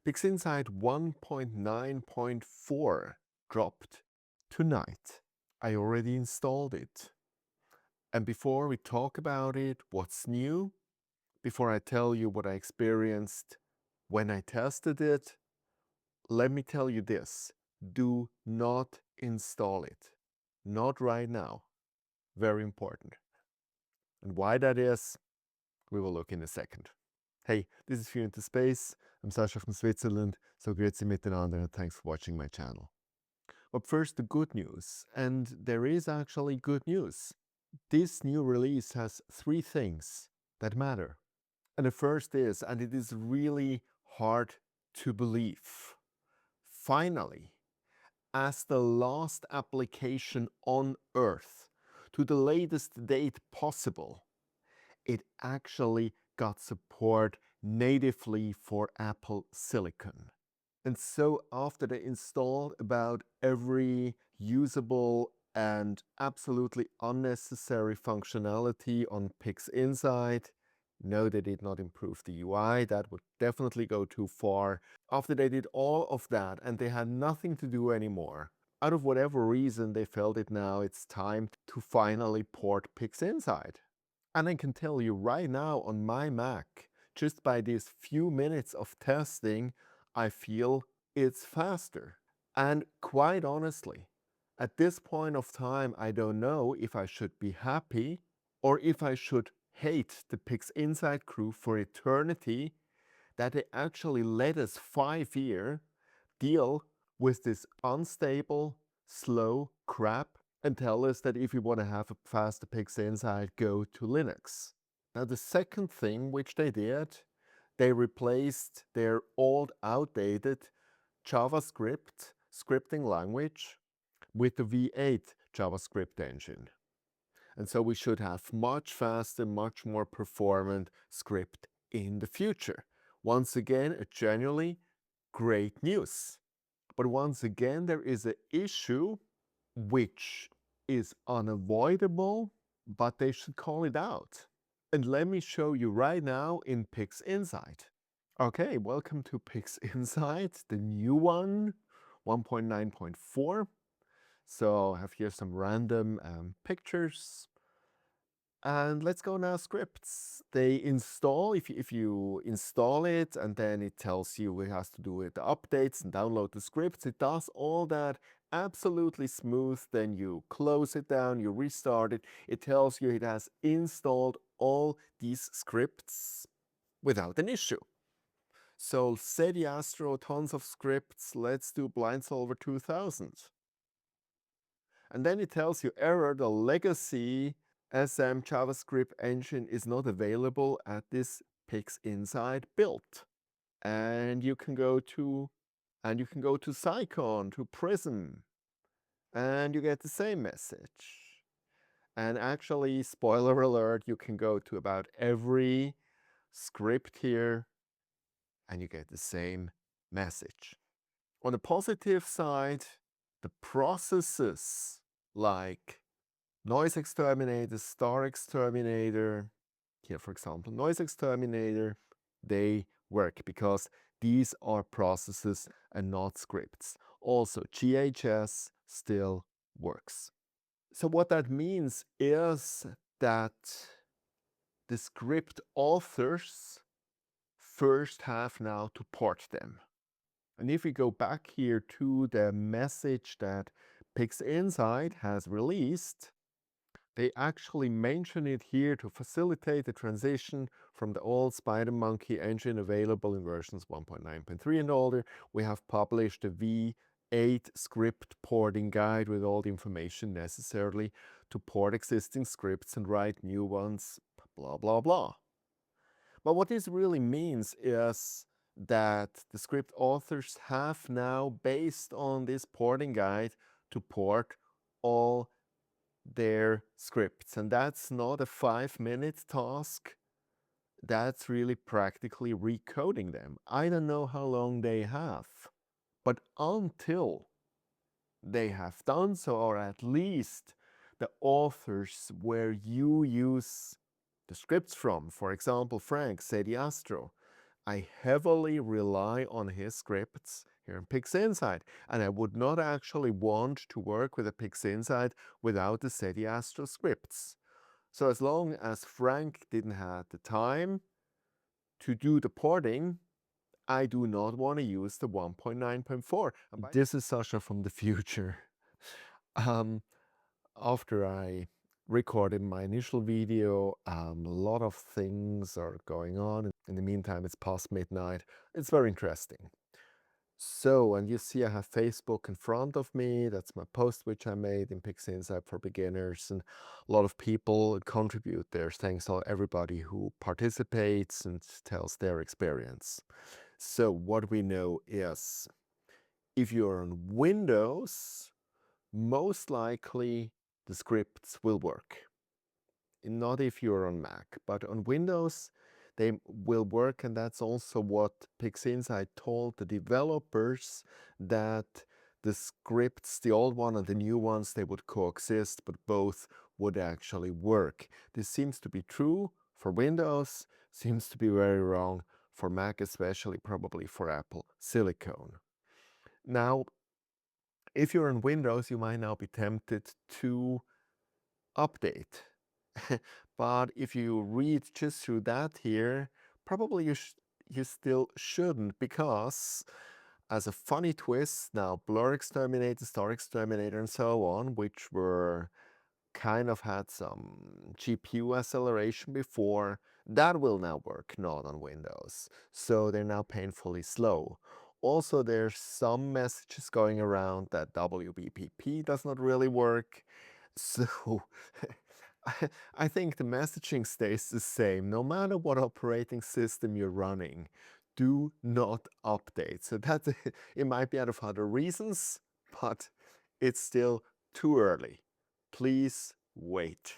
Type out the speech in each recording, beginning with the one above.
PixInsight 1.9.4 dropped tonight. I already installed it. And before we talk about it, what's new, before I tell you what I experienced when I tested it, let me tell you this. Do not install it. Not right now. Very important. And why that is, we will look in a second. Hey, this is View into Space. I'm Sascha from Switzerland. So grüezi miteinander and thanks for watching my channel. But first, the good news. And there is actually good news. This new release has three things that matter. And the first is, and it is really hard to believe, finally, as the last application on Earth to the latest date possible, it actually got support natively for Apple Silicon. And so after they installed about every usable and absolutely unnecessary functionality on PixInsight, no, they did not improve the UI. That would definitely go too far. After they did all of that and they had nothing to do anymore, out of whatever reason, they felt it now, it's time to finally port PixInsight. And I can tell you right now on my Mac, just by these few minutes of testing, I feel it's faster. And quite honestly, at this point of time, I don't know if I should be happy or if I should hate the PixInsight crew for eternity that they actually let us 5 years deal with this unstable, slow crap and tell us that if you want to have a faster PixInsight, go to Linux. Now the second thing which they did, they replaced their old outdated JavaScript scripting language with the V8 JavaScript engine. And so we should have much faster, much more performant script in the future. Once again, a genuinely great news. But once again, there is an issue which is unavoidable, but they should call it out. And let me show you right now in PixInsight. Okay, welcome to PixInsight, the new one, 1.9.4. So I have here some random pictures. And let's go now scripts. They install, if you install it and then it tells you it has to do with the updates and download the scripts, it does all that absolutely smooth. Then you close it down, you restart it. It tells you it has installed all these scripts without an issue. So SETI Astro, tons of scripts. Let's do Blind Solver 2000. And then it tells you error, the legacy SM JavaScript engine is not available at this PixInsight build. And you can go to Cycon, to Prism, and you get the same message. And actually, spoiler alert, you can go to about every script here and you get the same message. On the positive side, the processes like noise exterminator, star exterminator, here for example, noise exterminator, they work because these are processes and not scripts. Also, GHS still works. So what that means is that the script authors first have now to port them. And if we go back here to the message that PixInsight has released, they actually mention it here to facilitate the transition from the old SpiderMonkey engine available in versions 1.9.3 and older. We have published a V8 script porting guide with all the information necessarily to port existing scripts and write new ones, blah, blah, blah. But what this really means is that the script authors have now, based on this porting guide, to port all their scripts. And that's not a 5-minute task. That's really practically recoding them. I don't know how long they have, but until they have done so, or at least the authors where you use the scripts from, for example, Frank, SETI Astro, I heavily rely on his scripts here in PixInsight, and I would not actually want to work with a PixInsight without the SETI Astro scripts. So as long as Frank didn't have the time to do the porting, I do not want to use the 1.9.4. This is Sasha from the future. After I recorded my initial video, a lot of things are going on. In the meantime, it's past midnight. It's very interesting. So, and you see I have Facebook in front of me. That's my post which I made in PixInsight for beginners, and a lot of people contribute there. Thanks to everybody who participates and tells their experience. So what we know is, if you're on Windows, most likely the scripts will work. Not if you're on Mac, but on Windows, they will work, and that's also what PixInsight told the developers, that the scripts, the old one and the new ones, they would coexist, but both would actually work. This seems to be true for Windows, seems to be very wrong for Mac, especially probably for Apple Silicon. Now, if you're in Windows, you might now be tempted to update. But if you read just through that here, probably you still shouldn't, because as a funny twist, now Blur Exterminator, Star Exterminator, and so on, which were kind of had some GPU acceleration before, that will now work not on Windows. So they're now painfully slow. Also, there's some messages going around that WBPP does not really work. So I think the messaging stays the same no matter what operating system you're running. Do not update. So that it might be out of other reasons, but it's still too early. Please wait.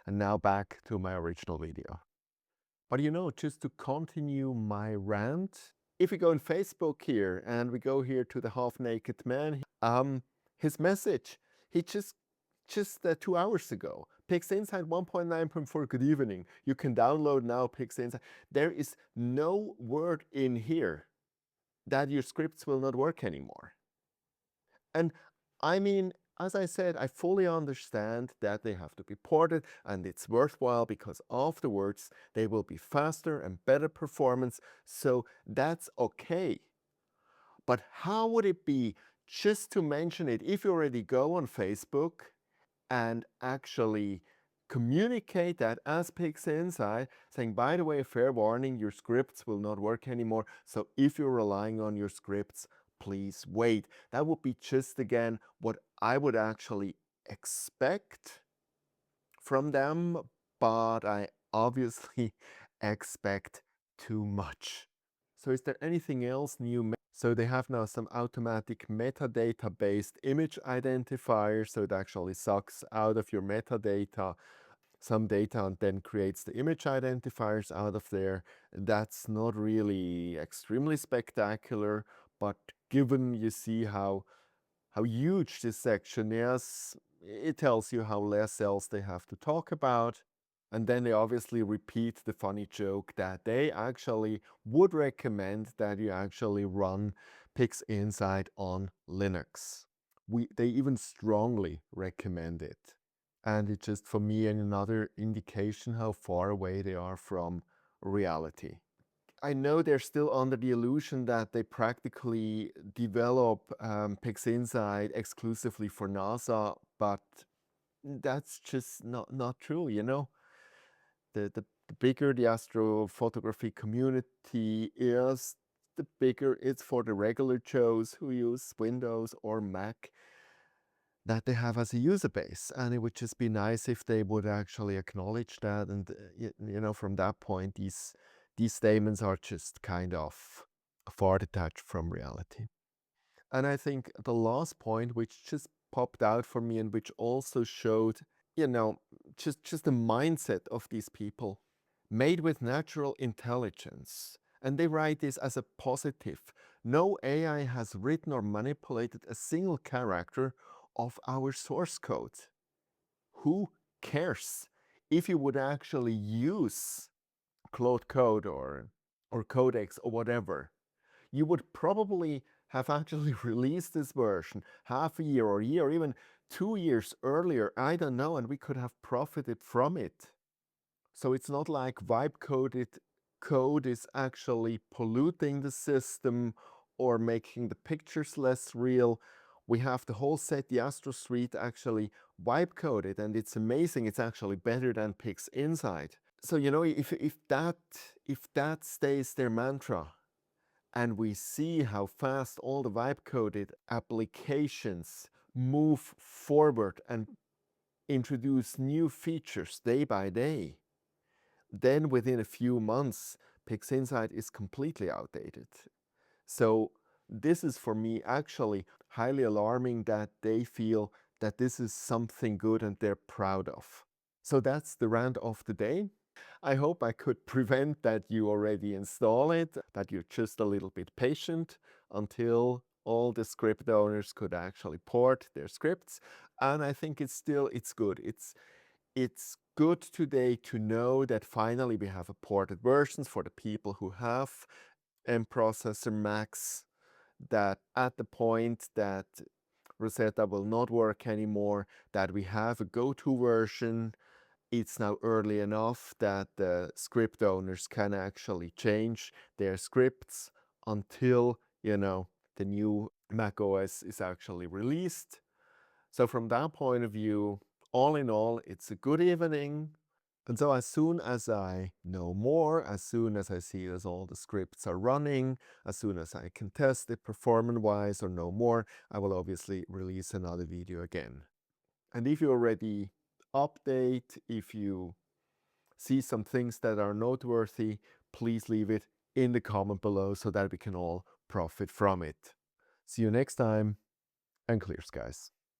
And now back to my original video. But just to continue my rant, if we go on Facebook here and we go here to the half-naked man, his message, he just 2 hours ago, PixInsight 1.9.4, good evening. You can download now PixInsight. There is no word in here that your scripts will not work anymore. And I mean, as I said, I fully understand that they have to be ported, and it's worthwhile because afterwards they will be faster and better performance, so that's okay. But how would it be, just to mention it, if you already go on Facebook and actually communicate that as PixInsight, saying, by the way, fair warning, your scripts will not work anymore, so if you're relying on your scripts, please wait. That would be just, again, what I would actually expect from them, but I obviously expect too much. So is there anything else new? So they have now some automatic metadata-based image identifiers, so it actually sucks out of your metadata some data and then creates the image identifiers out of there. That's not really extremely spectacular, but given you see how huge this section is, it tells you how less else they have to talk about. And then they obviously repeat the funny joke that they actually would recommend that you actually run PixInsight on Linux. They even strongly recommend it. And it's just, for me, another indication how far away they are from reality. I know they're still under the illusion that they practically develop PixInsight exclusively for NASA, but that's just not true, The bigger the astrophotography community is, the bigger it's for the regular Joes who use Windows or Mac that they have as a user base. And it would just be nice if they would actually acknowledge that. And, from that point, these statements are just kind of far detached from reality. And I think the last point, which just popped out for me and which also showed, just the mindset of these people, made with natural intelligence. And they write this as a positive. No AI has written or manipulated a single character of our source code. Who cares? If you would actually use Claude Code or or codecs or whatever, you would probably have actually released this version half a year or a year or even 2 years earlier. I don't know, and we could have profited from it. So it's not like vibe coded code is actually polluting the system or making the pictures less real. We have the whole set, the Astro Suite, actually vibe coded, and it's amazing. It's actually better than PixInsight. So if that stays their mantra, and we see how fast all the vibe coded applications move forward and introduce new features day by day, then within a few months, PixInsight is completely outdated. So this is for me actually highly alarming that they feel that this is something good and they're proud of. So that's the rant of the day. I hope I could prevent that you already install it, that you're just a little bit patient until all the script owners could actually port their scripts. And I think it's good. It's good today to know that finally we have a ported versions for the people who have M processor Macs, that at the point that Rosetta will not work anymore, that we have a go-to version. It's now early enough that the script owners can actually change their scripts until, the new Mac OS is actually released. So from that point of view, all in all, it's a good evening. And so as soon as I know more, as soon as I see that all the scripts are running, as soon as I can test it performance-wise or know more, I will obviously release another video again. And if you already update, if you see some things that are noteworthy, please leave it in the comment below so that we can all profit from it. See you next time, and clear skies.